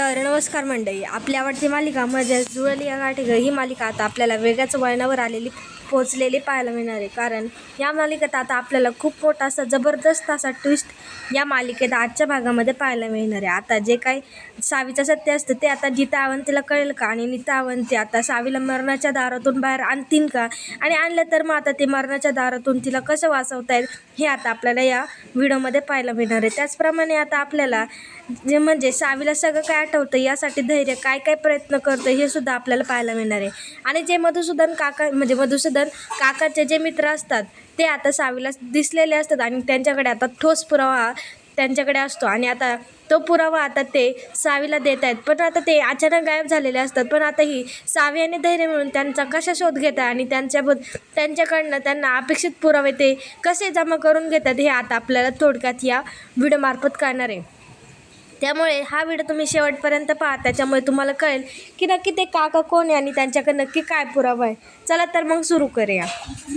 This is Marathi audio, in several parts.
तर नमस्कार मंडळी, आपली आवडती मालिका म्हणजे जुळली या गाठी ही मालिका आता आपल्याला वेगळ्याच वळणावर पोचलेली पाहायला मिळणार आहे. कारण या मालिकेत आता आपल्याला खूप मोठा असा जबरदस्त असा ट्विस्ट या मालिकेत आजच्या भागामध्ये पाहायला मिळणार आहे. आता जे काही सावीचं सत्य असतं ते आता नीता अवंतीला कळेल का, आणि नीता अवंती आता सावीला मरणाच्या दारातून बाहेर आणतील का, आणि आणलं तर मग आता ते मरणाच्या दारातून तिला कसं वाचवता येईल हे आता आपल्याला या व्हिडिओमध्ये पाहायला मिळणार आहे. त्याचप्रमाणे आता आपल्याला जे म्हणजे सावीला सगळं काय आठवतं यासाठी धैर्य काय काय प्रयत्न करतं हे सुद्धा आपल्याला पाहायला मिळणार आहे. आणि जे मधुसूदन काकाचे जे मित्र असतात ते आता सावीला दिसलेले असतात आणि त्यांच्याकडे आता ठोस पुरावा त्यांच्याकडे असतो, आणि आता तो पुरावा आता ते सावीला देत आहेत. पण आता ते अचानक गायब झालेले असतात. पण आता ही सावी आणि धैर्य मिळून त्यांचा कशा शोध घेत आहे आणि त्यांच्याकडनं त्यांना अपेक्षित पुरावे ते कसे जमा करून घेतात हे आता आपल्याला थोडक्यात या व्हिडिओमार्फत कळणार आहे. त्यामुळे हा व्हिडिओ तुम्ही शेवटपर्यंत पहा, त्याच्यामुळे तुम्हाला कळेल की नक्की ते काका कोण आहे आणि त्यांच्याकडे नक्की काय पुरावा आहे. चला तर मग सुरू करूया.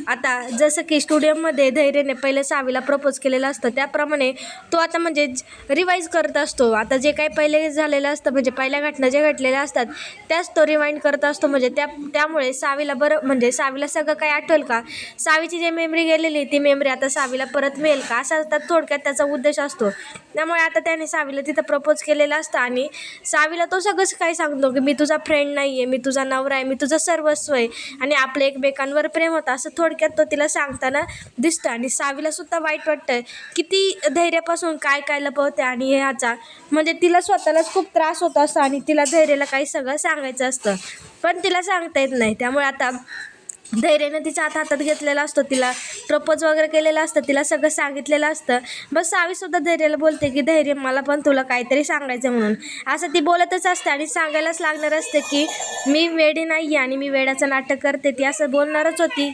आता जसं की स्टुडिओमध्ये धैर्यने पहिले सावीला प्रपोज केलेलं असतं त्याप्रमाणे तो आता म्हणजे रिवाईज करत असतो. आता जे काही पहिले झालेलं असतं म्हणजे पहिल्या घटना जे घडलेल्या असतात त्याच तो रिवाइंड करत असतो. म्हणजे त्यामुळे सावीला म्हणजे सावीला सगळं काही आठवेल का, सावीची जी मेमरी गेलेली ती मेमरी आता सावीला परत मिळेल का, असा आता थोडक्यात त्याचा उद्देश असतो. त्यामुळे आता त्याने सावीला तिथं प्रपोज केलेलं असतं आणि सावीला तो सगळंच काही सांगतो की मी तुझा फ्रेंड नाही आहे, मी तुझा नवरा आहे, मी तुझं सर्वस्व आहे आणि आपलं एकमेकांवर प्रेम होतं असं थोडक्यात तो तिला सांगताना दिसतं. आणि सावीला सुद्धा वाईट वाटतं की ती धैर्यापासून काय काय लपवते आणि ह्याचा म्हणजे तिला स्वतःलाच खूप त्रास होत असतो आणि तिला धैर्याला काही सगळं सांगायचं असतं पण तिला सांगता येत नाही. त्यामुळे आता धैर्यानं तिचा हातात घेतलेला असतो, तिला प्रपोज वगैरे केलेलं असतं, तिला सगळं सांगितलेलं असतं. बस सावीसुद्धा धैर्याला बोलते की धैर्य मला पण तुला काहीतरी सांगायचं म्हणून, असं ती बोलतच असते आणि सांगायलाच लागणार असते की मी वेडी नाही आहे आणि मी वेडाचं नाटक करते, ती असं बोलणारच होती.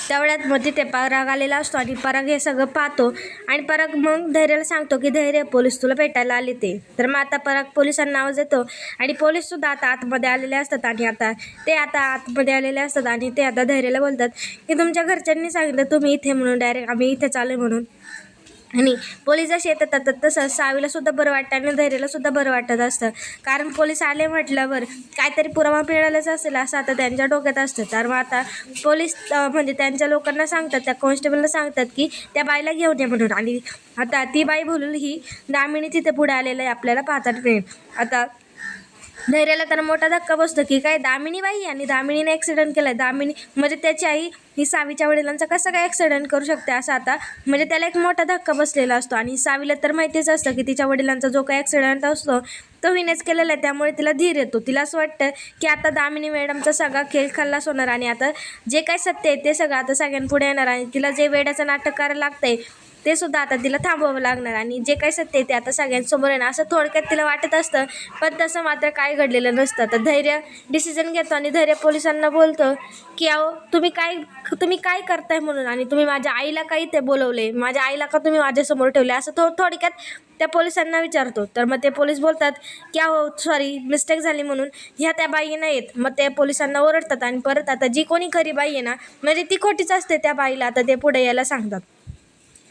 तेवढ्यात मग तिथे पराग आलेला असतो आणि पराग हे सगळं पाहतो आणि पराग मग धैर्याला सांगतो की धैर्य पोलीस तुला भेटायला आले ते. तर मग आता पराग पोलिसांना आवाज देतो आणि पोलीससुद्धा आता आतमध्ये आलेले असतात आणि आता आतमध्ये आलेले असतात आणि ते आता धैर्याला बोलतात की तुमच्या घरच्यांनी सांगितलं तुम्ही इथे म्हणून, डायरेक्ट आम्ही इथे चालू म्हणून. आणि पोलीस जसे येतात तसं सावीलासुद्धा बरं वाटतं आणि धैर्यालासुद्धा बरं वाटत असतं. कारण पोलीस आले म्हटल्यावर काहीतरी पुरावा मिळालाच असेल असं आता त्यांच्या डोक्यात असतं. तर मग आता पोलीस म्हणजे त्यांच्या लोकांना सांगतात, त्या कॉन्स्टेबलला सांगतात की त्या बाईला घेऊन ये म्हणून. आणि आता ती बाई बोलून ही दामिनी तिथे पुढे आलेलं आहे आपल्याला पाहता मिळेल. आता धैर्याला तर मोठा धक्का बसतो की काय दामिनी बाई आणि दामिनीने ॲक्सिडेंट केला आहे. दामिनी म्हणजे त्याची आई ही सावीच्या वडिलांचा कसं काय ॲक्सिडेंट करू शकते असं आता म्हणजे त्याला एक मोठा धक्का बसलेला असतो. आणि सावीला तर माहितीच असतं की तिच्या वडिलांचा जो काही ॲक्सिडेंट असतो तो हिनेच केलेला आहे. त्यामुळे तिला धीर येतो, तिला असं वाटतं की आता दामिनी मॅडमचा सगळा खेळ खल्लास होणार आणि आता जे काही सत्य आहे ते सगळं आता सगळ्यांपुढे येणार आणि तिला जे वेड्याचं नाटक करायला लागतं आहे ते सुद्धा आता तिला थांबवावं लागणार आणि जे काही सत्य आहे ते आता सगळ्यांसमोर येणार असं थोडक्यात तिला वाटत असतं. पण तसं मात्र काय घडलेलं नसतं. तर धैर्य डिसिजन घेतो आणि धैर्य पोलिसांना बोलतो की अहो तुम्ही काय करताय म्हणून, आणि तुम्ही माझ्या आईला का इथे बोलवले, माझ्या आईला का तुम्ही माझ्यासमोर ठेवले असं थोडक्यात त्या पोलिसांना विचारतो. तर मग ते पोलीस बोलतात की अहो सॉरी मिस्टेक झाली म्हणून, ह्या त्या बाई नाहीत. मग ते पोलिसांना ओरडतात आणि परत आता जी कोणी खरी बाई आहे ना म्हणजे ती खोटीच असते त्या बाईला आता ते पुढे यायला सांगतात.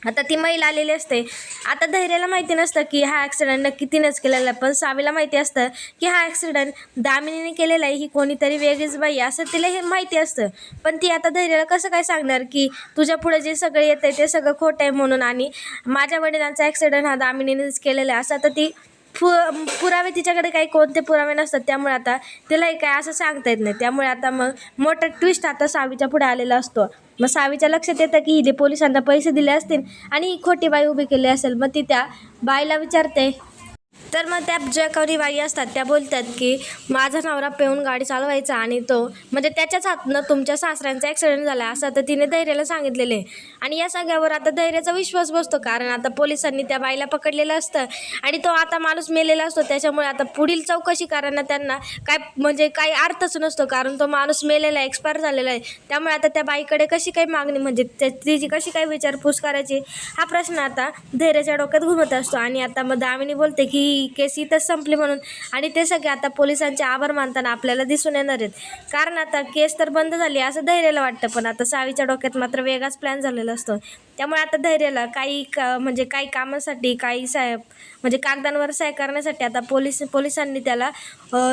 आता ती महिला आलेली असते. आता धैर्याला माहिती नसतं की हा ॲक्सिडेंट नक्की तिनंच केलेला आहे, पण सावीला माहिती असतं की हा ॲक्सिडेंट दामिनीने केलेला आहे, ही कोणीतरी वेगळीच बाई असं तिला हे माहिती असतं. पण ती आता धैर्याला कसं काय सांगणार की तुझ्या पुढे जे सगळं येतं आहे ते सगळं खोटं आहे म्हणून, आणि माझ्या वडिलांचा ॲक्सिडेंट हा दामिनीनेच केलेला आहे असं. आता ती पुरावे तिच्याकडे काही कोणते पुरावे नसतात, त्यामुळे आता तिलाही काय असं सांगता येत नाही. त्यामुळे आता मग मोठा ट्विस्ट आता सावीच्या पुढे आलेला असतो. मग सावीच्या लक्षात येतं की हिने पोलिसांना पैसे दिले असतील आणि ही खोटी बाई उभी केली असेल. मग ती त्या बाईला विचारते. तर मग त्या ज्या काही बाई असतात त्या बोलतात की माझा नवरा पिऊन गाडी चालवायचा आणि तो म्हणजे त्याच्याच हातनं तुमच्या सासऱ्यांचा ॲक्सिडेंट झाला असं आता तिने धैर्याला सांगितलेले. आणि या सगळ्यावर आता धैर्याचा विश्वास बसतो कारण आता पोलिसांनी त्या बाईला पकडलेलं असतं आणि तो आता माणूस मेलेला असतो. त्याच्यामुळे आता पुढील चौकशी करायला त्यांना काही अर्थच नसतो कारण तो माणूस मेलेला आहे, एक्सपायर झालेला आहे. त्यामुळे आता त्या बाईकडे कशी काही मागणी म्हणजे तिची कशी काही विचारपूस करायची हा प्रश्न आता धैर्याच्या डोक्यात घुमत असतो. आणि आता मग दामिनी बोलते की केस इथंच संपली म्हणून, आणि ते सगळे आता पोलिसांचे आभार मानताना आपल्याला दिसून येणार आहेत. कारण आता केस तर बंद झाली असं धैर्याला वाटतं, पण आता सावीच्या डोक्यात मात्र वेगळाच प्लॅन झालेला असतो. त्यामुळे आता धैर्याला म्हणजे काही कामासाठी म्हणजे कागदांवर सह्या करण्यासाठी आता पोलिसांनी त्याला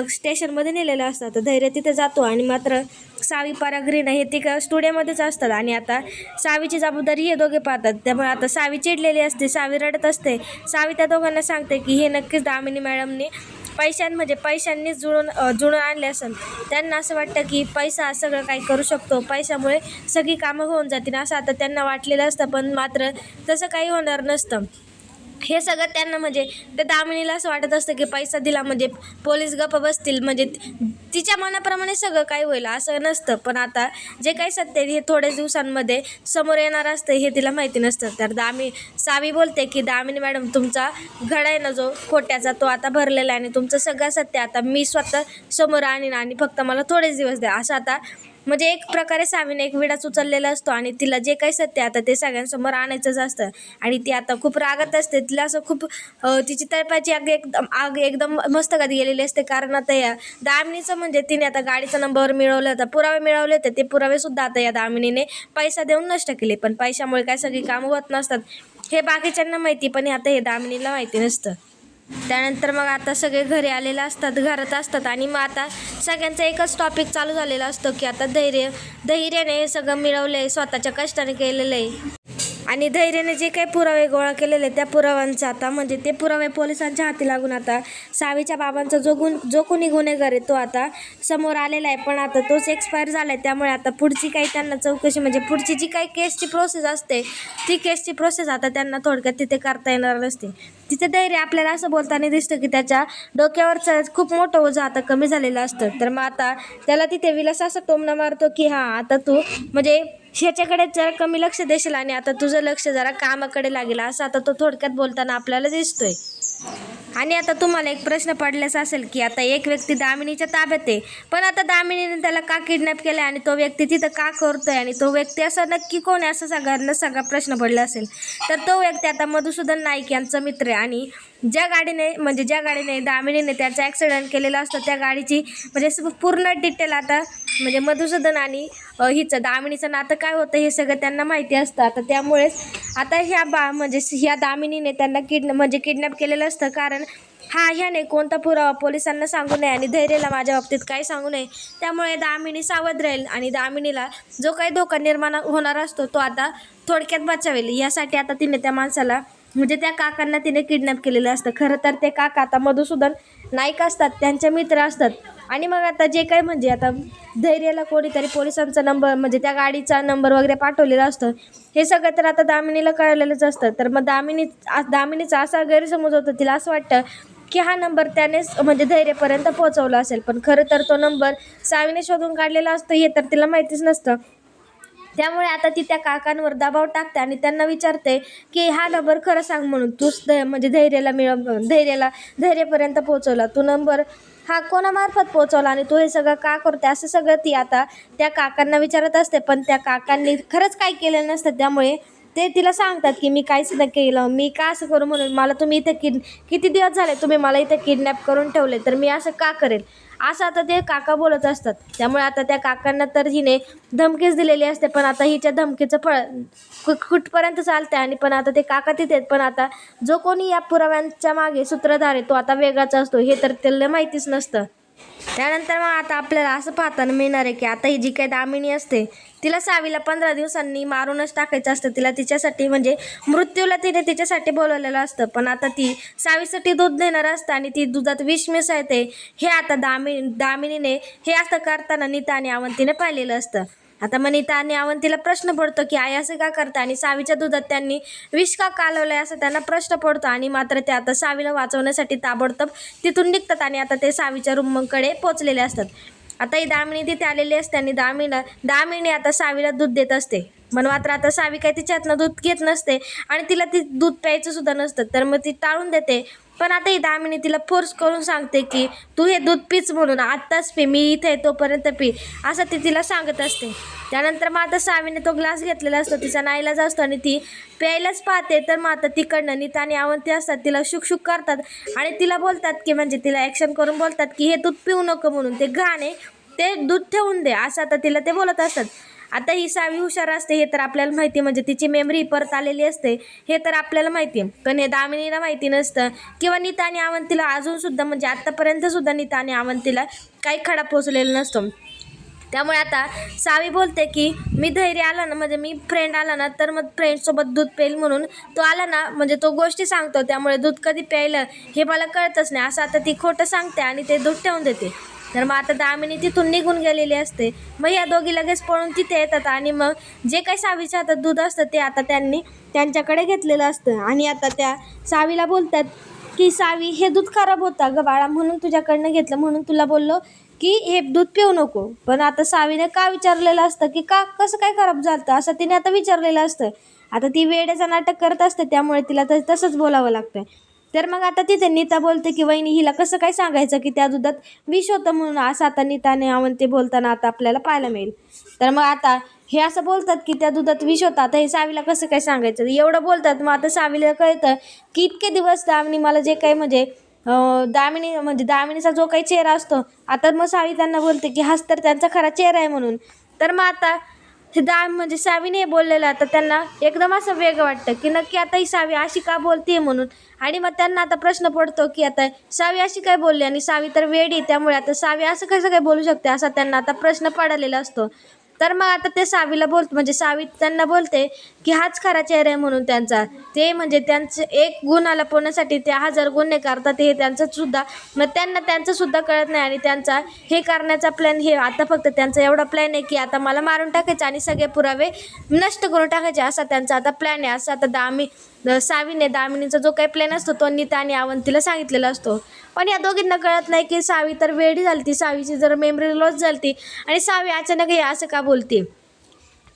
स्टेशनमध्ये नेलेलं असतं. तर धैर्य तिथे जातो आणि मात्र सावी परागरीन हे ती स्टुडिओमध्येच असतात आणि आता सावीची जबाबदारी हे दोघे पाहतात. त्यामुळे आता सावी चिडलेली असते, सावी रडत असते. सावी त्या दोघांना सांगते की हे नक्कीच दामिनी मॅडमने पैशांनीच जुळून आणले असेल. त्यांना असं वाटतं की पैसा सगळं काही करू शकतो, पैशामुळे सगळी कामं होऊन जातील असं आता त्यांना वाटलेलं असतं. पण मात्र तसं काही होणार नसतं. हे सगळं त्यांना म्हणजे त्या दामिनीला असं वाटत असतं की पैसा दिला म्हणजे पोलीस गप्प बसतील, म्हणजे तिच्या मनाप्रमाणे सगळं काही होईल असं नसतं. पण आता जे काही सत्य हे थोड्याच दिवसांमध्ये समोर येणार असतं हे तिला माहिती नसतं. तर सावी बोलते की दामिनी मॅडम, तुमचा घडा आहे ना जो खोट्याचा तो आता भरलेला आहे आणि तुमचं सगळं सत्य आता मी स्वतः समोर आणीन आणि फक्त मला थोडेच दिवस द्या. असं आता म्हणजे एक प्रकारे सावीने एक विडाच उचललेला असतो आणि तिला जे काही सत्य आता ते सगळ्यांसमोर आणायचंच असतं. आणि ती आता खूप रागात असते. तिला असं खूप तिची तळपाची आग एकदम मस्तकात गेलेली असते. कारण आता या दामिनीचं म्हणजे तिने आता गाडीचा नंबर मिळवला होता, पुरावे मिळवले होते. ते पुरावेसुद्धा आता या दामिनीने पैसा देऊन नष्ट केले. पण पैशामुळे काय सगळी कामं होत नसतात हे बाकीच्यांना माहिती, पण आता हे दामिनीला माहिती नसतं. त्यानंतर मग आता सगळे घरात असतात आणि मग आता सगळ्यांचा एकच टॉपिक चालू झालेला असतो की आता धैर्याने हे सगळं मिळवलं आहे, स्वतःच्या कष्टाने केलेलं आहे. आणि धैर्याने जे काही पुरावे गोळा केलेले त्या पुराव्यांचा आता म्हणजे ते पुरावे पोलिसांच्या हाती लागून आता सावीच्या बाबांचा जो कोणी गुन्हेगार आहे तो आता समोर आलेला आहे. पण आता तोच एक्सपायर झाला आहे. त्यामुळे आता पुढची काही त्यांना चौकशी म्हणजे पुढची जी काही केसची प्रोसेस असते ती केसची प्रोसेस आता त्यांना थोडक्यात तिथे करता येणार नसते. तिथे धैर्य आपल्याला असं बोलताना दिसतं की त्याच्या डोक्यावरचं खूप मोठं ओझं आता कमी झालेलं असतं. तर मग आता त्याला तिथे विलास असं टोमणा मारतो की हां आता तू म्हणजे ह्याच्याकडे जरा कमी लक्ष देशील आणि आता तुझं लक्ष जरा कामाकडे लागेल असं आता तो थोडक्यात बोलताना आपल्याला दिसतोय. आणि आता तुम्हाला एक प्रश्न पडलाच असेल की आता एक व्यक्ती दामिनीच्या ताब्यात आहे, पण आता दामिनीने त्याला का किडनॅप केलं आणि तो व्यक्ती तिथं का करतोय आणि तो व्यक्ती असा नक्की कोण आहे असं सगळा प्रश्न पडला असेल. तर तो व्यक्ती आता मधुसूदन नाईक यांचा मित्र आहे आणि ज्या गाडीने दामिनीने त्याचा ॲक्सिडेंट केलेला असतो त्या गाडीची म्हणजे पूर्ण डिटेल आता म्हणजे मधुसूदन आणि हिचं दामिनीचं नातं काय होतं हे सगळं त्यांना माहिती असतं. आता त्यामुळेच आता ह्या दामिनीने त्यांना किडनॅप केलेलं असतं. कारण ह्याने कोणता पुरावा पोलिसांना सांगू नये आणि धैर्याला माझ्या बाबतीत काही सांगू नये. त्यामुळे दामिनी सावध राहील आणि दामिनीला जो काही धोका निर्माण होणार असतो तो आता थोडक्यात बचावेल. यासाठी आता तिने त्या माणसाला म्हणजे त्या काकांना तिने किडनॅप केलेलं असतं. खरं तर ते काका आता मधुसूदन नाईक असतात, त्यांचे मित्र असतात. आणि मग आता जे काही म्हणजे आता धैर्याला कोणीतरी पोलिसांचा नंबर म्हणजे त्या गाडीचा नंबर वगैरे पाठवलेला असतं हे सगळं तर आता दामिनीला कळलेलंच असतं. तर मग दामिनीचा असा गैरसमज होतो, तिला असं वाटतं की हा नंबर त्यानेच म्हणजे धैर्यापर्यंत पोहोचवला असेल. पण खरं तर तो नंबर सावीने शोधून काढलेला असतो हे तर तिला माहितीच नसतं. त्यामुळे आता ती त्या काकांवर दबाव टाकते आणि त्यांना विचारते की हा नंबर खरं सांग म्हणून तूच म्हणजे धैर्यापर्यंत पोहोचवला तू नंबर हा कोणामार्फत पोहोचवला आणि तू हे सगळं का करते असं सगळं ती आता त्या काकांना विचारत असते. पण त्या काकांनी खरंच काही केलेलं नसतं. त्यामुळे ते तिला सांगतात की मी काहीच नाही केलं, मी का असं करू म्हणून मला तुम्ही इथे किती दिवस झाले तुम्ही मला इथे किडनॅप करून ठेवले तर मी असं का करेल असं आता ते काका बोलत असतात. त्यामुळे आता त्या काकांना तर हिने धमकीच दिलेली असते. पण आता हिच्या धमकीचं फळ कुठपर्यंत चालतंय आणि पण आता ते काका तिथे पण आता जो कोणी या पुराव्यांच्या मागे सूत्रधार आहे तो आता वेगळाच असतो हे तर त्याला माहितीच नसतं. त्यानंतर मग आता आपल्याला असं पाहताना मिळणार आहे की आता ही जी काही दामिनी असते तिला सावीला 15 दिवसांनी मारूनच टाकायचं असतं. तिला तिच्यासाठी म्हणजे मृत्यूला तिने तिच्यासाठी बोलवलेलं असतं. पण आता ती सावीसाठी दूध देणार असतं आणि ती दुधात विष मिसळते हे आता दामिनीने हे असं करताना नीता आणि अवंतीने पाहिलेलं असतं. आता मग नीता आणि अवंतीला प्रश्न पडतो की आई असं का करता आणि सावीच्या दुधात त्यांनी विष का कालवलंय असं त्यांना प्रश्न पडतो. आणि मात्र ते आता सावीला वाचवण्यासाठी ताबडतोब तिथून निघतात आणि आता ते सावीच्या रूमकडे पोचलेले असतात. आता ही दामिनी तिथे आलेली असते आणि दामिनी आता सावीला दूध देत असते. पण मात्र आता सावी काही तिच्यातनं दूध घेत नसते आणि तिला ती दूध प्यायचं सुद्धा नसतं. तर मग ती टाळून देते. पण आता ही दामिनी तिला फोर्स करून सांगते की तू हे दूध पीच म्हणून आत्ताच पी, मी इथे तोपर्यंत पी असं ती तिला सांगत असते. त्यानंतर मग आता सावीने तो ग्लास घेतलेला असतो, तिचा नाईलाज असतो आणि ती प्यायलाच पाहते. तर मग आता तिकडनं नीता आणि अवंती असतात तिला शुकशुक करतात आणि तिला बोलतात की म्हणजे तिला ॲक्शन करून बोलतात की हे दूध पिऊ नको म्हणून, ते घाण आहे, ते दूध ठेवून दे असं आता तिला ते बोलत असतात. आता ही सावी हुशार असते हे तर आपल्याला माहिती, म्हणजे तिची मेमरी परत आलेली असते हे तर आपल्याला माहिती आहे. पण हे दामिनीला माहिती नसतं किंवा नीता आणि अवंतीला अजूनसुद्धा म्हणजे आत्तापर्यंतसुद्धा नीता आणि अवंतीला काही खडा पोचलेला नसतो. त्यामुळे आता सावी बोलते की मी धैर्य आला ना, म्हणजे मी फ्रेंड आला ना तर मग फ्रेंडसोबत दूध पेल म्हणून तो आला ना, म्हणजे तो गोष्टी सांगतो त्यामुळे दूध कधी प्यायलं हे मला कळतच नाही असं आता ती खोटं सांगते आणि ते दूध ठेवून देते. तर मग आता दामिनी तिथून निघून गेलेली असते. मग या दोघी लगेच पळून तिथे येतात आणि मग जे काही सावीच्या हातात दूध असतं ते आता त्यांनी त्यांच्याकडे घेतलेलं असतं आणि आता त्या सावीला बोलतात की सावी हे दूध खराब होतं गं बाळा, म्हणून तुझ्याकडनं घेतलं, म्हणून तुला बोललो की हे दूध पिऊ नको. पण आता सावीने का विचारलेलं असतं की का कसं काय खराब झालं असं तिने आता विचारलेलं असतं. आता ती वेड्याचं नाटक करत असते त्यामुळे तिला तसंच बोलावं लागतं. तर मग आता तिथे नीता बोलते की वहिनी हिला कसं काय सांगायचं की त्या दुधात विष होतं म्हणून, असं आता नीताने अवंती बोलताना आता आपल्याला पाहायला मिळेल. तर मग आता हे असं बोलतात की त्या दुधात विष होतं, आता हे सावीला कसं काय सांगायचं एवढं बोलतात. मग आता सावीला कळतं की इतके दिवस दामिनी मला जे काही म्हणजे दामिनीचा जो काही चेहरा असतो, आता मग सावी त्यांना बोलते की हाच तर त्यांचा खरा चेहरा आहे म्हणून. तर मग आता हे म्हणजे सावीने बोललेलं आता त्यांना एकदम असं वेगळं वाटतं की नक्की आता ही सावी अशी का बोलते म्हणून. आणि मग त्यांना आता प्रश्न पडतो की आता सावी अशी काय बोलली आणि सावी तर वेडी, त्यामुळे आता सावी असं कसं काय बोलू शकते असा त्यांना आता प्रश्न पडलेला असतो. तर मग आता ते सावीला म्हणजे सावी त्यांना बोलते की हाच खरा चेहरा आहे म्हणून त्यांचा, ते म्हणजे त्यांचं एक गुण लपवण्यासाठी ते 1000 गुन्हे करतात हे त्यांचंसुद्धा, मग त्यांना त्यांचंसुद्धा कळत नाही. आणि त्यांचा हे करण्याचा प्लॅन हे आता फक्त त्यांचा एवढा प्लॅन आहे की आता मला मारून टाकायचं आणि सगळे पुरावे नष्ट करून टाकायचे असा त्यांचा आता प्लॅन आहे. असं आता सावीने दामिनीचा जो काही प्लॅन असतो तो नीता आणि अवंतीला सांगितलेला असतो. पण या दोघींना कळत नाही की सावी तर वेडी झाली ती, सावीची जर मेमरी लॉस झाली आणि सावी अचानक हे असं का बोलते.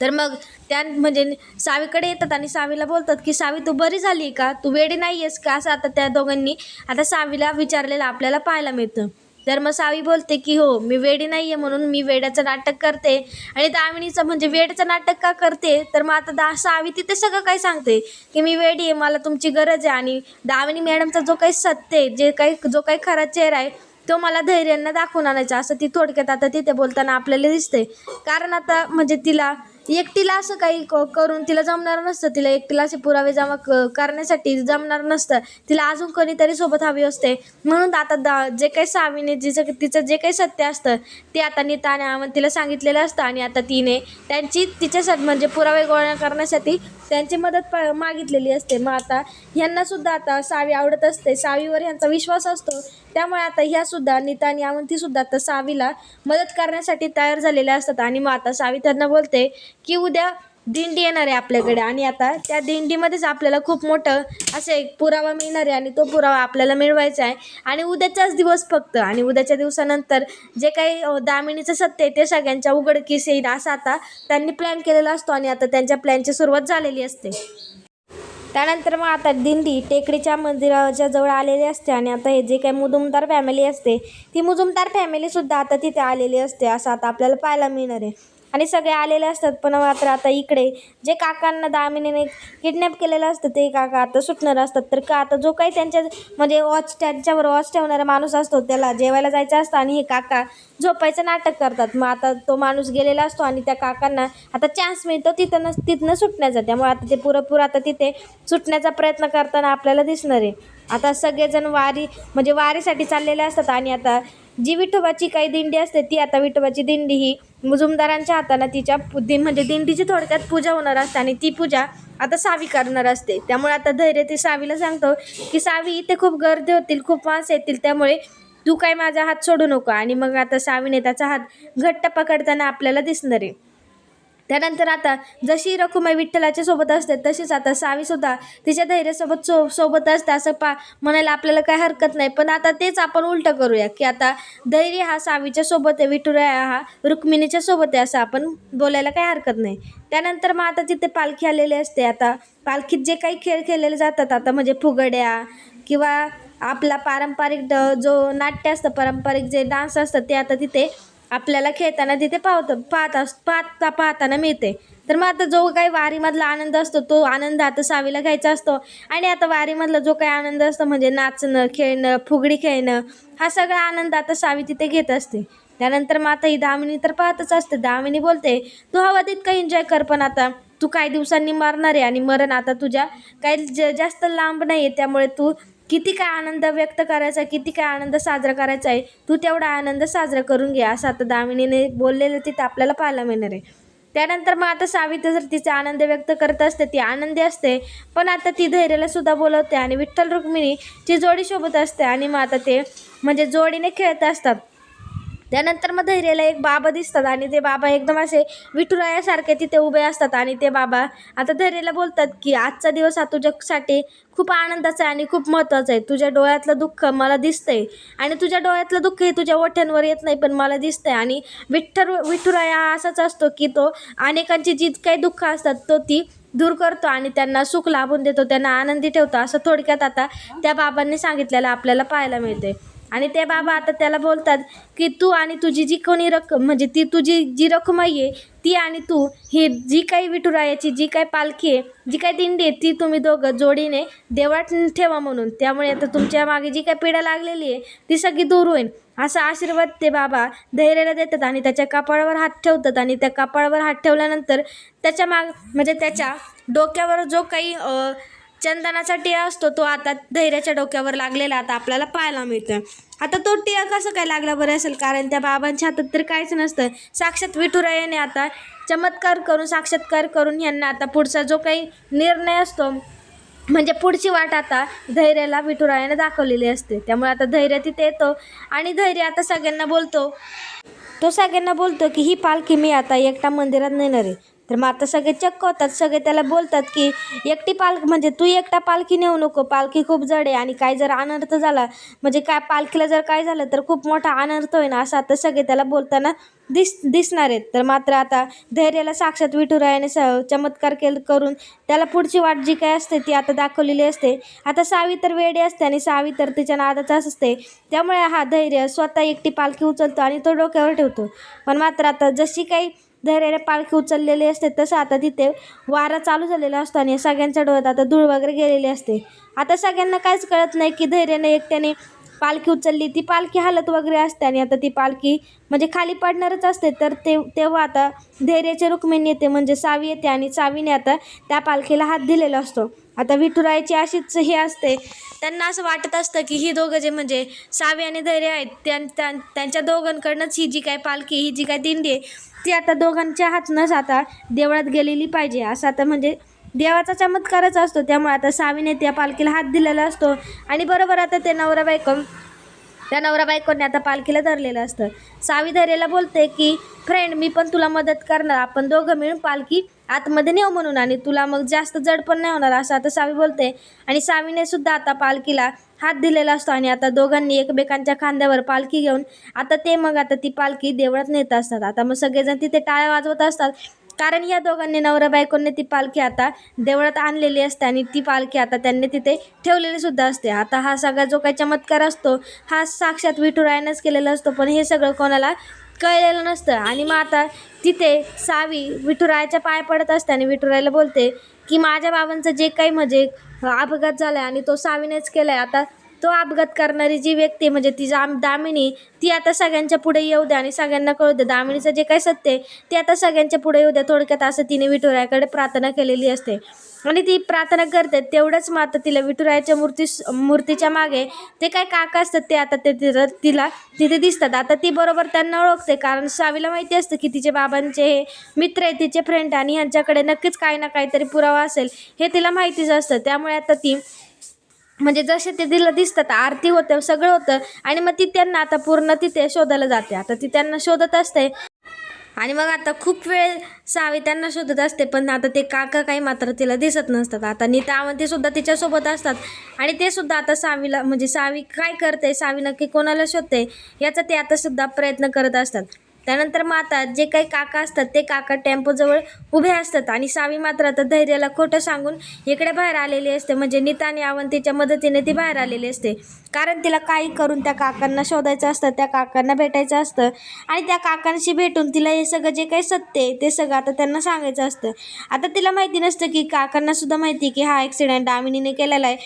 तर मग त्या म्हणजे सावीकडे येतात आणि सावीला बोलतात की सावी तू बरी झाली का, तू वेडी नाही आहेस का, असं आता त्या दोघांनी आता सावीला विचारलेलं आपल्याला पाहायला मिळतं. तर मग सावी बोलते की हो मी वेडी नाही आहे म्हणून मी वेड्याचं नाटक करते. आणि दामिनीचं म्हणजे वेड्याचं नाटक का करते, तर मग आता सावी तिथे सगळं काय सांगते की मी वेडी आहे, मला तुमची गरज आहे आणि दामिनी मॅडमचा जो काही सत्य आहे, जो काही खरा चेहरा आहे तो मला धैर्यांना दाखवून आणायचा असं ती थोडक्यात आता तिथे बोलताना आपल्याला दिसते. कारण आता म्हणजे तिला एकटीला असं काही करून तिला जमणार नसतं, तिला एकटीला असे पुरावे जमा करण्यासाठी जमणार नसतं, तिला अजून कोणीतरी सोबत हवी असते. म्हणून आता जे काही सावीने तिचं जे काही सत्य असतं ते आता नीता आणि अवंतीला सांगितलेलं असतं आणि आता तिने तिच्यासाठी म्हणजे पुरावे गोळा करण्यासाठी त्यांची मदत मागितलेली असते. मग आता ह्यांनासुद्धा आता सावी आवडत असते, सावीवर ह्यांचा विश्वास असतो, त्यामुळे आता ह्यासुद्धा नीता आणि अवंतीसुद्धा आता सावीला मदत करण्यासाठी तयार झालेल्या असतात. आणि मग आता सावी त्यांना बोलते की उद्या दिंडी येणार आहे आपल्याकडे आणि आता त्या दिंडीमध्येच आपल्याला खूप मोठं असं एक पुरावा मिळणार आहे आणि तो पुरावा आपल्याला मिळवायचा आहे आणि उद्याचाच दिवस फक्त, आणि उद्याच्या दिवसानंतर जे काही दामिनीचं सत्य आहे ते सगळ्यांच्या उघडकीस येईल असं आता त्यांनी प्लॅन केलेला असतो आणि आता त्यांच्या प्लॅनची सुरुवात झालेली असते. त्यानंतर मग आता दिंडी टेकडीच्या मंदिराच्या जवळ आलेली असते आणि आता हे जे काही मुजुमदार फॅमिली असते ती मुजुमदार फॅमिलीसुद्धा आता तिथे आलेली असते असं आता आपल्याला पाहायला मिळणार आहे. आणि सगळे आलेले असतात. पण मात्र आता इकडे जे काकांना दामिनीने किडनॅप केलेलं असतं ते काका आता सुटणार असतात. तर का आता जो काही त्यांच्या म्हणजे त्यांच्यावर वॉच ठेवणारा माणूस असतो त्याला जेवायला जायचं असतं आणि हे काका झोपायचं नाटक करतात. मग आता तो माणूस गेलेला असतो आणि त्या काकांना आता चान्स मिळतो तिथनं सुटण्याचा, त्यामुळे आता ते पुरेपूर आता तिथे सुटण्याचा प्रयत्न करताना आपल्याला दिसणार आहे. आता सगळेजण वारीसाठी चाललेले असतात आणि आता जी विठोबाची काही दिंडी असते ती आता विठोबाची दिंडी ही मुजुमदारांच्या हातानं तिच्या म्हणजे दिंडीची थोडक्यात पूजा होणार असते आणि ती पूजा आता सावी करणार असते. त्यामुळे आता धैर्य ते सावीला सांगतो की सावी इथे खूप गर्दी होतील, खूप माणसं येतील, त्यामुळे तू काय माझा हात सोडू नको. आणि मग आता सावीने त्याचा हात घट्ट पकडताना आपल्याला दिसणार आहे. त्यानंतर आता जशी रखुमाई विठ्ठलाच्या सोबत असते तशीच आता सावीसुद्धा तिच्या धैर्यासोबत सोबत असते असं म्हणायला आपल्याला काय हरकत नाही. पण आता तेच आपण उलटं करूया की आता धैर्य हा सावीच्या सोबत आहे, विठुराया हा रुक्मिणीच्या सोबत आहे असं आपण बोलायला काही हरकत नाही. त्यानंतर मग आता तिथे पालखी आलेली असते. आता पालखीत जे काही खेळ खेळलेले जातात आता म्हणजे फुगड्या किंवा आपला पारंपरिक जो नाट्य असतं, पारंपरिक जे डान्स असतात ते आता तिथे आपल्याला खेळताना तिथे पाहताना मिळते. तर मग आता जो काही वारीमधला आनंद असतो तो आनंद आता सावीला घ्यायचा असतो आणि आता वारीमधला जो काही आनंद असतो म्हणजे नाचणं, खेळणं, फुगडी खेळणं, हा सगळा आनंद आता सावी तिथे घेत असते. त्यानंतर मग आता ही दामिनी तर पाहतच असते. दामिनी बोलते, तू हवा तितका एन्जॉय कर, पण आता तू काही दिवसांनी मरणार आहे आणि मरण आता तुझ्या काही जास्त लांब नाही आहे. त्यामुळे तू किती काय आनंद व्यक्त करायचा, किती काय आनंद साजरा करायचा आहे, तू तेवढा आनंद साजरा करून घे, असं आता दामिनीने बोललेलं तिथं आपल्याला पाहायला मिळणार आहे. त्यानंतर मग आता सावित्री जर तिचा आनंद व्यक्त करत असते, ती आनंदी असते, पण आता ती धैर्याला सुद्धा बोलवते आणि विठ्ठल रुक्मिणीची जोडी सोबत असते आणि मग आता ते म्हणजे जोडीने खेळत असतात. त्यानंतर मग धैर्याला एक बाबा दिसतात आणि ते बाबा एकदम असे विठुरायासारखे तिथे उभे असतात आणि ते बाबा आता धैर्याला बोलतात की आजचा दिवस हा तुझ्यासाठी खूप आनंदाचा आहे आणि खूप महत्त्वाचा आहे. तुझ्या डोळ्यातलं दुःख मला दिसतंय आणि तुझ्या डोळ्यातलं दुःख हे तुझ्या ओठ्यांवर येत नाही, पण मला दिसतंय. आणि विठुराया हा असाच असतो की तो अनेकांची जी काही दुःख असतात तो ती दूर करतो आणि त्यांना सुख लाभून देतो, त्यांना आनंदी ठेवतो, असं थोडक्यात आता त्या बाबांनी सांगितलेलं आपल्याला पाहायला मिळते. आणि ते बाबा आता त्याला बोलतात की तू आणि तुझी जी कोणी म्हणजे ती तुझी जी रखुमाई आहे ती आणि तू ही जी काही विठुरायाची जी काही पालखी आहे, जी काही दिंडी आहे, ती तुम्ही दोघं जोडीने देवळात ठेवा म्हणून. त्यामुळे आता तुमच्या मागे जी काही पिढा लागलेली आहे ती सगळी दूर होईल, असा आशीर्वाद ते बाबा धैर्याला देतात आणि त्याच्या कपाळावर हात ठेवतात. आणि त्या कपाळावर हात ठेवल्यानंतर त्याच्या म्हणजे त्याच्या डोक्यावर जो काही चंदनाचा टिळा असतो तो आता धैर्याच्या डोक्यावर लागलेला आता आपल्याला पाहायला मिळतं. आता तो टिळा कसं काय लागला बरं असेल, कारण त्या बाबांच्या हातात तर काहीच नसतं. साक्षात विठुरायाने आता चमत्कार करून साक्षात्कार करून यांना आता पुढचा जो काही निर्णय असतो म्हणजे पुढची वाट आता धैर्याला विठुरायाने दाखवलेली असते. त्यामुळे आता धैर्य तिथे येतो आणि धैर्य आता सगळ्यांना बोलतो की ही पालखी मी आता एकटा मंदिरात नेणार आहे. तर मग आता सगळे चक्क होतात, सगळे त्याला बोलतात की एकटी म्हणजे तू एकटा पालखी नेऊ नको, पालखी खूप जड आहे आणि काय जर अनर्थ झाला म्हणजे काय पालखीला जर काय झालं तर खूप मोठा अनर्थ होईल, असं आता सगळे त्याला बोलताना दिसणार आहेत. तर मात्र आता धैर्याला साक्षात विठुरायाने चमत्कार करून त्याला पुढची वाट जी काय असते ती आता दाखवलेली असते. आता सावी तर वेडी असते आणि सावी तर तिच्या नादाचाच असते. त्यामुळे हा धैर्य स्वतः एकटी पालखी उचलतो आणि तो डोक्यावर ठेवतो. पण मात्र आता जशी काही धैर्याने पालखी उचललेली असते तसं आता तिथे वारा चालू झालेला असतो आणि सगळ्यांच्या डोळ्यात आता धूळ वगैरे गेलेली असते. आता सगळ्यांना काहीच कळत नाही की धैर्याने एकट्याने पालखी उचलली, ती पालखी हालत वगैरे असते आणि आता ती पालखी म्हणजे खाली पडणारच असते. तर तेव्हा आता धैर्याची रुक्मिणी येते म्हणजे सावी येते आणि सावीने आता त्या पालखीला हात दिलेला असतो. आता विठुरायाची अशीच हे असते, त्यांना असं वाटत असतं की ही दोघं जे म्हणजे सावी आणि धैर्य आहेत त्यांच्या दोघांकडनंच ही जी काय पालखी ही जी काय दिंडी आहे ती आता दोघांच्या हातनंच आता देवळात गेलेली पाहिजे, असं आता म्हणजे देवाचा चमत्कारच असतो. त्यामुळे आता सावीने त्या पालखीला हात दिलेला असतो आणि बरोबर आता त्या नवरा बायकोने आता पालखीला धरलेलं असतं. सावी धैर्याला बोलते की फ्रेंड मी पण तुला मदत करणार, आपण दोघं मिळून पालखी आतमध्ये नेऊ म्हणून आणि तुला मग जास्त जड पण नाही होणार, असं आता सावी बोलते. आणि सावीने सुद्धा आता पालखीला हात दिलेला असतो आणि आता दोघांनी एकमेकांच्या खांद्यावर पालखी घेऊन आता ती पालखी देवळात नेत असतात. आता मग सगळेजण तिथे टाळ्या वाजवत असतात, कारण या दोघांनी नवरा बायकोने ती पालखी आता देवळात आणलेली असते आणि ती पालखी आता त्यांनी तिथे ठेवलेली सुद्धा असते. आता हा सगळा जो काही चमत्कार असतो हा साक्षात विठुरायानेच केलेला असतो, पण हे सगळं कोणाला कळलेलं नसतं. आणि मग आता तिथे सावी विठुरायाच्या पाय पडत असते आणि विठुरायाला बोलते की माझ्या बाबांचं जे काही म्हणजे अपघात झाला आहे आणि तो सावीनेच केला आहे, आता तो अपघात करणारी जी व्यक्ती म्हणजे ती दामिनी ती आता सगळ्यांच्या पुढे येऊ द्या आणि सगळ्यांना कळू द्या दामिनीचं जे काही सत्य आहे ते आता सगळ्यांच्या पुढे येऊ द्या. थोडक्यात असं तिने विठुरायाकडे प्रार्थना केलेली असते आणि ती प्रार्थना करते. तेवढंच मात्र तिला विठुरायाच्या मूर्तीच्या मागे ते काय काका असतात ते आता तिला तिथे दिसतात. आता ती बरोबर त्यांना ओळखते, कारण सावीला माहिती असतं की तिचे बाबांचे हे मित्र आहे, तिचे फ्रेंड आणि ह्यांच्याकडे नक्कीच काही ना काहीतरी पुरावा असेल हे तिला माहितीच असतं. त्यामुळे आता ती म्हणजे जसे ते तिला दिसतात आरती होते सगळं होतं आणि मग ती त्यांना आता पूर्ण तिथे शोधायला जाते. आता ती त्यांना शोधत असते आणि मग आता खूप वेळ सावी त्यांना शोधत असते, पण आता ते काका काही मात्र तिला दिसत नसतात. आता नीता अवंती सुद्धा तिच्यासोबत असतात आणि ते सुद्धा आता सावीला म्हणजे सावी काय करते, सावी नक्की कोणाला शोधते याचा ते आता सुद्धा प्रयत्न करत असतात. त्यानंतर मग आता जे काही काका असतात ते काका टेम्पोजवळ उभे असतात आणि सावी मात्र आता धैर्याला खोटं सांगून इकडे बाहेर आलेली असते, म्हणजे नीता आणि अवंतीच्या मदतीने ती बाहेर आलेली असते. कारण तिला काही करून त्या काकांना शोधायचं असतं, त्या काकांना भेटायचं असतं आणि त्या काकांशी भेटून तिला हे सगळं जे काही सत्य आहे ते सगळं आता त्यांना सांगायचं असतं. आता तिला माहिती नसतं की काकांना सुद्धा माहिती की हा ॲक्सिडेंट दामिनीने केलेला आहे,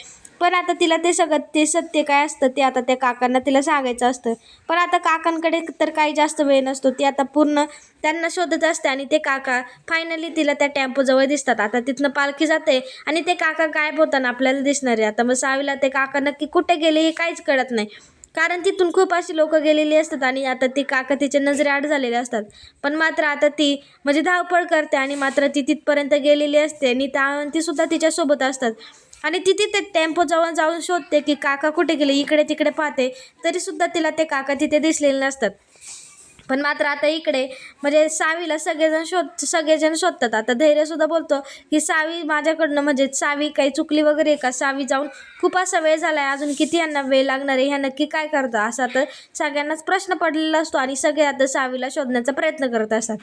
पण आता तिला ते सगळं ते सत्य काय असतं ते आता त्या काकांना तिला सांगायचं असतं. पण आता काकांकडे तर काही जास्त वेळ नसतो. ती आता पूर्ण त्यांना शोधत असते आणि ते काका फायनली तिला त्या टेम्पोजवळ दिसतात. आता तिथनं पालखी जाते आणि ते काका गायब होताना आपल्याला दिसणार आहे. आता मग सावीला ते काका नक्की कुठे गेले हे काहीच कळत नाही, कारण तिथून खूप अशी लोकं गेलेली असतात आणि आता ते काका तिच्या नजरेआड झालेले असतात. पण मात्र आता ती म्हणजे धावपळ करते आणि मात्र ती तिथपर्यंत गेलेली असते आणि ती सुद्धा तिच्यासोबत असतात आणि ती तिथे टेम्पो जवळ जाऊन शोधते की काका कुठे गेले. इकडे तिकडे पाहते तरीसुद्धा तिला ते काका तिथे दिसलेले नसतात. पण मात्र आता इकडे म्हणजे सावीला सगळेजण शोधतात. आता धैर्यसुद्धा बोलतो की सावी माझ्याकडनं म्हणजे सावी काही चुकली वगैरे आहे का, सावी जाऊन खूप असा वेळ झाला आहे, अजून किती यांना वेळ लागणार आहे, ह्या नक्की काय करता, असा तर सगळ्यांनाच प्रश्न पडलेला असतो आणि सगळे आता सावीला शोधण्याचा प्रयत्न करत असतात.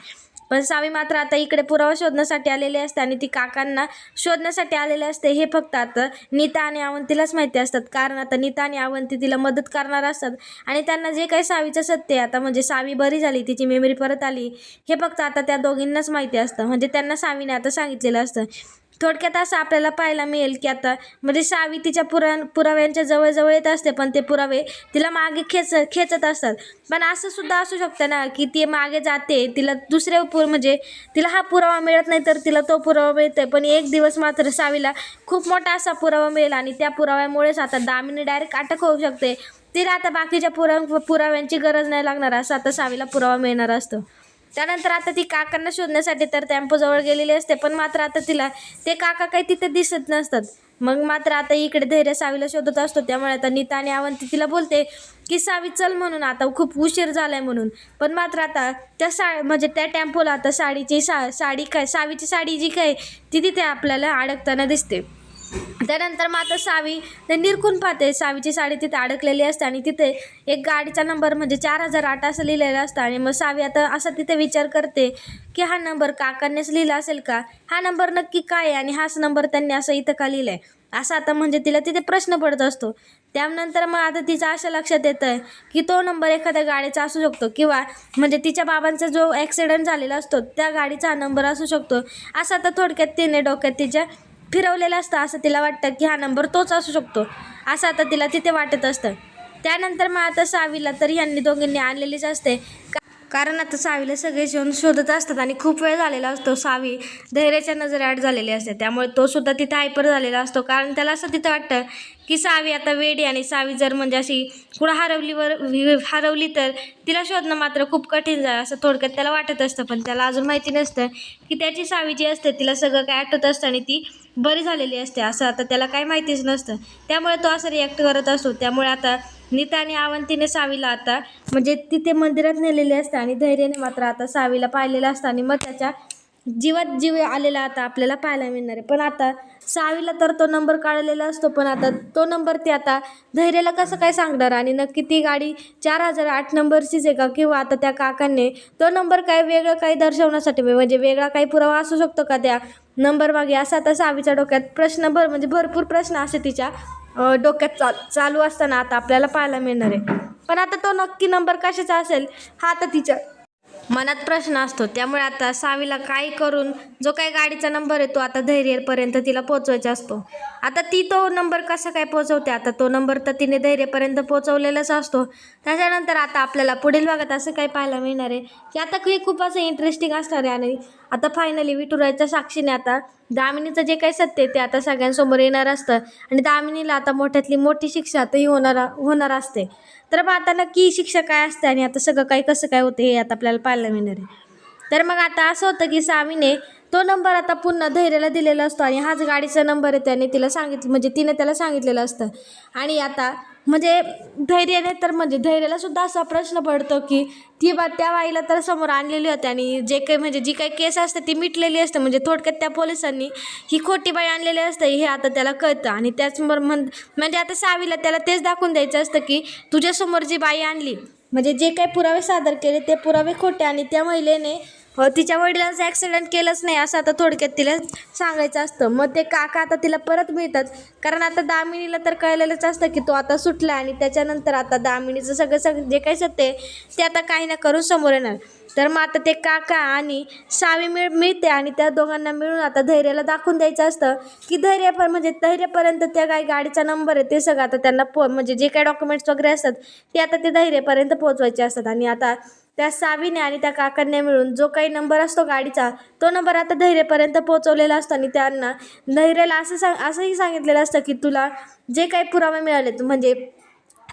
पण सावी मात्र आता इकडे पुरावा शोधण्यासाठी आलेली असते आणि ती काकांना शोधण्यासाठी आलेले असते हे फक्त आता नीता आणि अवंतीलाच माहिती असतात. कारण आता नीता आणि अवंती तिला मदत करणार असतात आणि त्यांना जे काही सावीचं सत्य आहे, आता म्हणजे सावी बरी झाली, तिची मेमरी परत आली, हे फक्त आता त्या दोघींनाच माहिती असतं. म्हणजे त्यांना सावीने आता सांगितलेलं असतं. थोडक्यात असं आपल्याला पाहायला मिळेल की आता म्हणजे सावी तिच्या पुराव्यांच्या जवळ येत असते, पण ते पुरावे तिला मागे खेचत असतात. पण असं सुद्धा असू शकतं ना की ती मागे जाते, तिला दुसरे म्हणजे तिला हा पुरावा मिळत नाही तर तिला तो पुरावा मिळतोय. पण एक दिवस मात्र सावीला खूप मोठा असा पुरावा मिळेल आणि त्या पुराव्यामुळेच आता दामिनी डायरेक्ट अटक होऊ शकते. तिला आता बाकीच्या पुराव्यांची गरज नाही लागणार, असं आता सावीला पुरावा मिळणार असतो. त्यानंतर आता ती काकांना शोधण्यासाठी तर टेम्पोजवळ गेलेली असते, पण मात्र आता तिला ते काका काही तिथे दिसत नसतात. मग मात्र आता इकडे धैर्य सावीला शोधत असतो. त्यामुळे आता नीता आणि अवंती तिला बोलते की सावी चल म्हणून, आता खूप उशीर झालाय म्हणून. पण मात्र आता त्या म्हणजे त्या टेम्पोला आता सावीची साडी जी काय ती तिथे आपल्याला अडकताना दिसते. त्यानंतर मग आता सावी ते निरखून पाहते, सावीची साडी तिथे अडकलेली असते आणि तिथे एक गाडीचा नंबर म्हणजे 4008 असं लिहिलेलं असतं. आणि मग सावी आता असा तिथे विचार करते की हा नंबर काकांनीच लिहिला असेल का, हा नंबर नक्की काय आहे आणि हाच नंबर त्यांनी असं इथं का लिहिलं आहे, असं आता म्हणजे तिला तिथे प्रश्न पडत असतो. त्यानंतर मग आता तिचं असं लक्षात येतं की तो नंबर एखाद्या गाडीचा असू शकतो किंवा म्हणजे तिच्या बाबांचा जो ॲक्सिडेंट झालेला असतो त्या गाडीचा हा नंबर असू शकतो, असं आता थोडक्यात तिने डोक्यात तिच्या फिरवलेलं असतं. असं तिला वाटतं की हा नंबर तोच असू शकतो, असं आता तिला तिथे वाटत असतं. त्यानंतर मग आता सावीला तर ह्यांनी दोघींनी आणलेलीच असते, कारण आता सावीला सगळे शोधत असतात आणि खूप वेळ झालेला असतो. सावी धैर्याच्या नजरेआड झालेली असते, त्यामुळे तो सुद्धा तिथे हायपर झालेला असतो. कारण त्याला असं तिथं वाटतं की सावी आता वेडी आणि सावी जर म्हणजे अशी कुठं हरवली तर तिला शोधणं मात्र खूप कठीण जाईल, असं थोडक्यात त्याला वाटत असतं. पण त्याला अजून माहिती नसतं की त्याची सावी जी असते तिला सगळं काय आठवत असतं आणि ती बरी झालेली असते, असं आता त्याला काही माहितीच नसतं. त्यामुळे तो असं रिॲक्ट करत असतो. त्यामुळे आता नीता आणि अवंतीने सावीला आता म्हणजे तिथे मंदिरात नेलेले असते आणि धैर्याने मात्र आता सावीला पाहिलेलं असतं आणि मग त्याच्या जीवात जीव आलेला आता आपल्याला पाहायला मिळणार आहे. पण आता सावीला तर तो नंबर काढलेला असतो, पण आता तो नंबर ती आता धैर्याला कसं काय सांगणार आणि नक्की ती गाडी 4008 नंबरचीच आहे का, किंवा आता त्या काकांनी तो नंबर काय वेगळं काही दर्शवण्यासाठी म्हणजे वेगळा काही पुरावा असू शकतो का त्या नंबर मागे, असा आता सावीच्या डोक्यात म्हणजे भरपूर प्रश्न असे तिच्या डोक्यात चालू असताना आता आपल्याला पाहायला मिळणार आहे. पण आता तो नक्की नंबर कशाचा असेल हा आता तिच्या मनात प्रश्न असतो. त्यामुळे आता सावीला काय करून जो काही गाडीचा नंबर आहे तो आता धैर्यपर्यंत तिला पोहोचवायचा असतो. आता ती तो नंबर कसा काय पोहोचवते, आता तो नंबर तर तिने धैर्यपर्यंत पोहोचवलेलाच असतो. त्याच्यानंतर आता आपल्याला पुढील भागात असं काही पाहायला मिळणार आहे की आता हे खूप असं इंटरेस्टिंग असणार आहे. आणि आता फायनली विठुरायाच्या साक्षीने आता दामिनीचं जे काही सत्य आहे ते आता सगळ्यांसमोर येणार असतं आणि दामिनीला आता मोठ्यातली मोठी शिक्षा आता ही होणार असते. तर मग आता नक्की शिक्षा काय असते आणि आता सगळं काही कसं काय होतं हे आता आपल्याला पाहायला मिळणार आहे. तर मग आता असं होतं की सावीने तो नंबर आता पुन्हा धैर्याला दिलेला असतो आणि हाच गाडीचा नंबर आहे त्याने तिला म्हणजे तिने त्याला सांगितलेलं असतं. आणि आता म्हणजे धैर्याला सुद्धा असा प्रश्न पडतो की त्या बाईला तर समोर आणलेली होती आणि जे काही म्हणजे जी काही केस असते ती मिटलेली असते, म्हणजे थोडक्यात त्या पोलिसांनी ही खोटी बाई आणलेली असते हे आता त्याला कळतं. आणि त्याचबरोबर म्हणजे आता सावीला त्याला तेच दाखवून द्यायचं असतं की तुझ्यासमोर जी बाई आणली म्हणजे जे काही पुरावे सादर केले ते पुरावे खोटे आणि त्या महिलेने तिच्या वडिलांचं ॲक्सिडेंट केलंच नाही असं आता थोडक्यात तिला सांगायचं असतं. मग ते काका आता तिला परत मिळतात, कारण आता दामिनीला तर कळलेलंच असतं की तो आता सुटला आणि त्याच्यानंतर आता दामिनीचं सगळं जे काही सत्य आहे ते आता काही ना करून समोर येणार. तर मग आता ते काका आणि सावी मिळते आणि त्या दोघांना मिळून आता धैर्याला दाखवून द्यायचं असतं की धैर्यपर्यंत त्या गाडीचा नंबर आहे ते सगळं आता त्यांना म्हणजे जे काही डॉक्युमेंट्स वगैरे असतात ते आता ते धैर्यपर्यंत पोहोचवायचे असतात. आणि आता त्या सावीने आणि त्या काकांनी मिळून जो काही नंबर असतो गाडीचा तो नंबर आता धैर्यपर्यंत पोहोचवलेला असतो. आणि त्यांना धैर्याला असंही सांगितलेलं असतं की तुला जे काही पुरावे मिळालेत, म्हणजे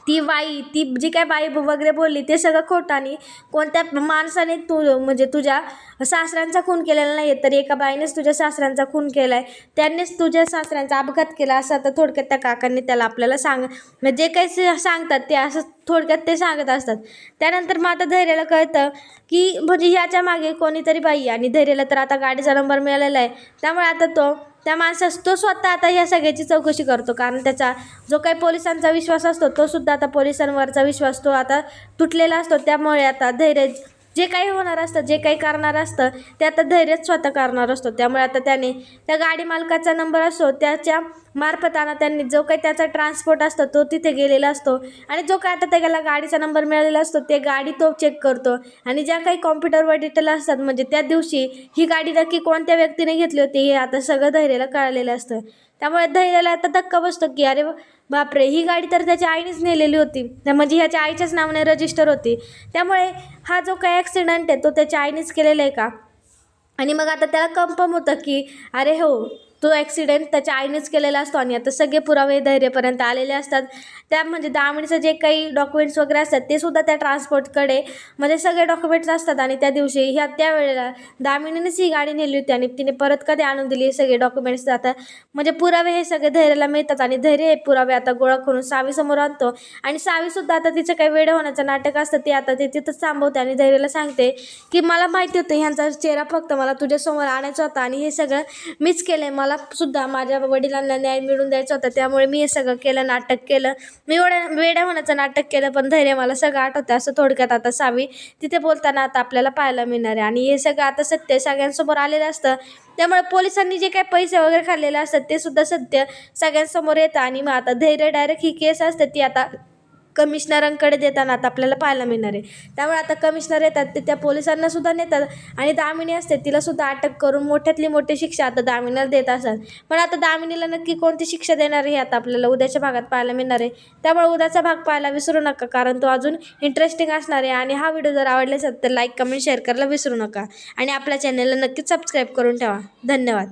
ती जी काय बाई वगैरे बोलली ते सगळं खोटं आणि कोणत्या माणसाने म्हणजे तुझ्या सासऱ्यांचा खून केलेला नाही आहे, तर एका बाईनेच तुझ्या सासऱ्यांचा खून केला आहे, त्यांनीच तुझ्या सासऱ्यांचा अपघात केला असं आता थोडक्यात त्या काकांनी त्याला आपल्याला म्हणजे जे काही सांगतात ते असं थोडक्यात ते सांगत असतात. त्यानंतर मग आता धैर्याला कळतं की म्हणजे ह्याच्या मागे कोणीतरी बाई आणि धैर्याला तर आता गाडीचा नंबर मिळालेला आहे, त्यामुळे आता त्या तो स्वतः आता ह्या सगळ्याची चौकशी करतो, कारण त्याचा जो काही पोलिसांचा विश्वास असतो तो सुद्धा आता पोलिसांवरचा विश्वास तो आता तुटलेला असतो. त्यामुळे आता धैर्य जे काही होणार असतं, जे काही करणार असतं ते आता धैर्यच स्वतः करणार असतो. त्यामुळे आता त्याने त्या गाडी मालकाचा नंबर असतो त्याच्या मार्फतानं त्यांनी जो काही त्याचा ट्रान्सपोर्ट असतो तो तिथे गेलेला असतो आणि जो काय आता त्याला गाडीचा नंबर मिळालेला असतो ते गाडी तो चेक करतो आणि ज्या काही कॉम्प्युटरवर डिटेल असतात म्हणजे त्या दिवशी ही गाडी नक्की कोणत्या व्यक्तीने घेतली होती हे आता सगळं धैर्याला कळलेलं असतं. त्यामुळे धैर्याला आता धक्का बसतो की अरे बापरे, ही गाडी तर त्याच्या आईनेच नेलेली होती, म्हणजे ह्याच्या आईच्याच नावाने रजिस्टर होती, त्यामुळे हा जो काही ॲक्सिडेंट आहे तो त्याच्या आईनेच केलेला आहे का. आणि मग आता त्याला कन्फर्म होतं की अरे हो, तो ॲक्सिडेंट त्याच्या आईनेच केलेला असतो. आणि आता सगळे पुरावे धैर्यपर्यंत आलेले असतात. त्या म्हणजे दामिनीचं जे काही डॉक्युमेंट्स वगैरे असतात ते सुद्धा त्या ट्रान्सपोर्टकडे म्हणजे सगळे डॉक्युमेंट्स असतात. आणि त्या दिवशी त्यावेळेला दामिनीनेच ही गाडी नेली होती आणि तिने परत कधी आणून दिली हे सगळे डॉक्युमेंट्स आता म्हणजे पुरावे हे सगळे धैर्याला मिळतात. आणि धैर्य हे पुरावे आता गोळा करून सावीसमोर आणतो आणि सावीसुद्धा आता तिचं काही वेडं होण्याचं नाटक असतं ते आता ते तिथंच थांबवते आणि धैर्याला सांगते की मला माहिती होतं ह्यांचा चेहरा फक्त मला तुझ्यासमोर आणायचा होता आणि हे सगळं मीच केलं आहे, मला सुद्धा माझ्या वडिलांना न्याय मिळवून द्यायचा होता, त्यामुळे मी हे सगळं केलं, नाटक केलं, मी वेड्या होण्याचं नाटक केलं, पण धैर्य मला सगळं आठवतं असं थोडक्यात आता सावी तिथे बोलताना आता आपल्याला पाहायला मिळणार आहे. आणि हे सगळं आता सत्य सगळ्यांसमोर आलेलं असतं, त्यामुळे पोलिसांनी जे काही पैसे वगैरे खाल्लेले असतात ते सुद्धा सत्य सगळ्यांसमोर येतं. आणि मग आता धैर्य डायरेक्ट ही केस असते ती आता कमिशनरांकडे देताना आता आपल्याला पाहायला मिळणार आहे. त्यामुळे आता कमिशनर येतात ते त्या पोलिसांना सुद्धा नेतात आणि दामिनी असते तिला सुद्धा अटक करून मोठ्यातली मोठी शिक्षा आता दामिनीला देत असतात. पण आता दामिनीला नक्की कोणती शिक्षा देणार हे आता आपल्याला उद्याच्या भागात पाहायला मिळणार आहे. त्यामुळे उद्याचा भाग पाहायला विसरू नका, कारण तो अजून इंटरेस्टिंग असणार आहे. आणि हा व्हिडिओ जर आवडला असेल तर लाईक कमेंट शेअर करायला विसरू नका आणि आपल्या चॅनलला नक्कीच सबस्क्राईब करून ठेवा. धन्यवाद.